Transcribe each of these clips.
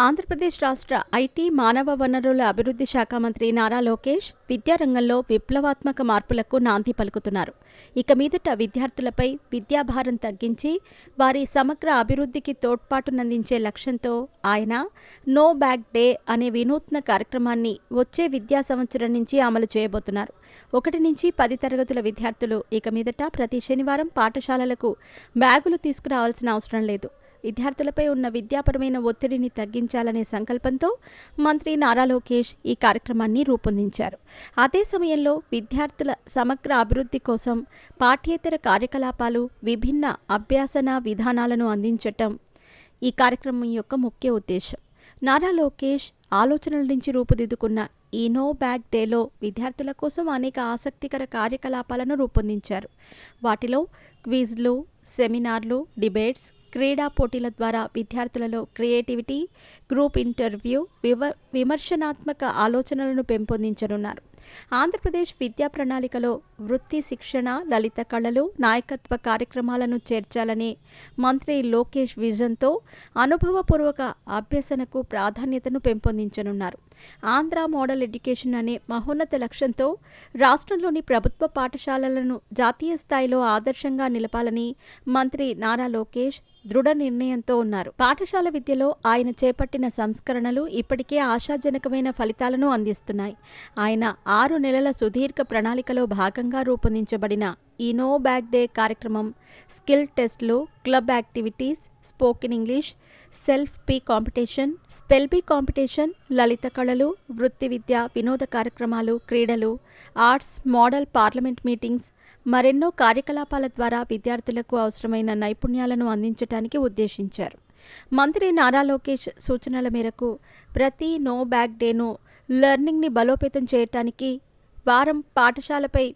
ఆంధ్రప్రదేశ్ రాష్ట్ర ఐటీ, మానవ వనరుల అభివృద్ధి శాఖ మంత్రి నారా లోకేష్ విద్యారంగంలో విప్లవాత్మక మార్పులకు నాంది పలుకుతున్నారు. ఇక మీదట విద్యార్థులపై విద్యాభారం తగ్గించి వారి సమగ్ర అభివృద్ధికి తోడ్పాటునందించే లక్ష్యంతో ఆయన నో బ్యాగ్ డే అనే వినూత్న కార్యక్రమాన్ని వచ్చే విద్యా సంవత్సరం నుంచి అమలు చేయబోతున్నారు. 1 నుంచి 10 తరగతుల విద్యార్థులు ఇక మీదట ప్రతి శనివారం పాఠశాలలకు బ్యాగులు తీసుకురావాల్సిన అవసరం లేదు. విద్యార్థులపై ఉన్న విద్యాపరమైన ఒత్తిడిని తగ్గించాలనే సంకల్పంతో మంత్రి నారా లోకేష్ ఈ కార్యక్రమాన్ని రూపొందించారు. అదే సమయంలో విద్యార్థుల సమగ్ర అభివృద్ధి కోసం పాఠ్యేతర కార్యకలాపాలు, విభిన్న అభ్యాసన విధానాలను అందించటం ఈ కార్యక్రమం యొక్క ముఖ్య ఉద్దేశం. నారా లోకేష్ ఆలోచనల నుంచి రూపుదిద్దుకున్న ఈ నో బ్యాగ్ డేలో విద్యార్థుల కోసం అనేక ఆసక్తికర కార్యకలాపాలను రూపొందించారు. వాటిలో క్విజ్లు, సెమినార్లు, డిబేట్స్, క్రీడా పోటీల ద్వారా విద్యార్థులలో క్రియేటివిటీ, గ్రూప్ ఇంటర్వ్యూ, విమర్శనాత్మక ఆలోచనలను పెంపొందించనున్నారు. ఆంధ్రప్రదేశ్ విద్యా ప్రణాళికలో వృత్తి శిక్షణ, లలిత కళలు, నాయకత్వ కార్యక్రమాలను చేర్చాలనే మంత్రి లోకేష్ విజన్తో అనుభవపూర్వక అభ్యసనకు ప్రాధాన్యతను పెంపొందించనున్నారు. ఆంధ్ర మోడల్ ఎడ్యుకేషన్ అనే మహోన్నత లక్ష్యంతో రాష్ట్రంలోని ప్రభుత్వ పాఠశాలలను జాతీయ స్థాయిలో ఆదర్శంగా నిలపాలని మంత్రి నారా లోకేష్ దృఢ నిర్ణయంతో ఉన్నారు. పాఠశాల విద్యలో ఆయన చేపట్టిన సంస్కరణలు ఇప్పటికే ఆశాజనకమైన ఫలితాలను అందిస్తున్నాయి. ఆయన 6 నెలల సుదీర్ఘ ప్రణాళికలో భాగంగా రూపొందించబడిన ఈ నో బ్యాగ్ డే కార్యక్రమం స్కిల్ టెస్ట్లు, club activities, spoken English, selfie competition, spell bee competition, లలిత కళలు, వృత్తి విద్య, వినోద కార్యక్రమాలు, క్రీడలు, ఆర్ట్స్, మోడల్ పార్లమెంట్ మీటింగ్స్, మరెన్నో కార్యకలాపాల ద్వారా విద్యార్థులకు అవసరమైన నైపుణ్యాలను అందించడానికి ఉద్దేశించారు. మంత్రి నారా లోకేష్ సూచనల మేరకు ప్రతి నో బ్యాగ్ డేను లెర్నింగ్ని బలోపేతం చేయటానికి, వారం పాఠశాలపై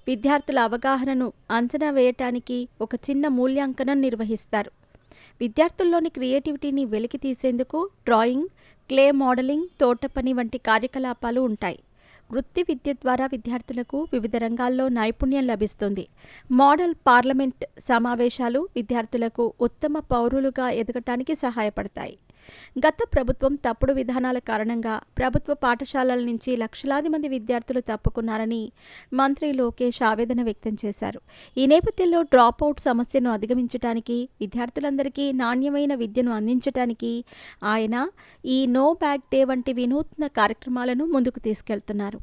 విద్యార్థుల అవగాహనను అంచనా వేయటానికి ఒక చిన్న మూల్యాంకనం నిర్వహిస్తారు. విద్యార్థుల్లోని క్రియేటివిటీని వెలికి తీసేందుకు డ్రాయింగ్, క్లే మోడలింగ్, తోటపని వంటి కార్యకలాపాలు ఉంటాయి. వృత్తి విద్య ద్వారా విద్యార్థులకు వివిధ రంగాల్లో నైపుణ్యం లభిస్తుంది. మోడల్ పార్లమెంట్ సమావేశాలు విద్యార్థులకు ఉత్తమ పౌరులుగా ఎదగటానికి సహాయపడతాయి. గత ప్రభుత్వం తప్పుడు విధానాల కారణంగా ప్రభుత్వ పాఠశాలల నుంచి లక్షలాది మంది విద్యార్థులు తప్పుకున్నారని మంత్రి లోకేష్ ఆవేదన వ్యక్తం చేశారు. ఈ నేపథ్యంలో డ్రాపౌట్ సమస్యను అధిగమించడానికి, విద్యార్థులందరికీ నాణ్యమైన విద్యను అందించడానికి ఆయన ఈ నో బ్యాగ్ డే వంటి వినూత్న కార్యక్రమాలను ముందుకు తీసుకెళ్తున్నారు.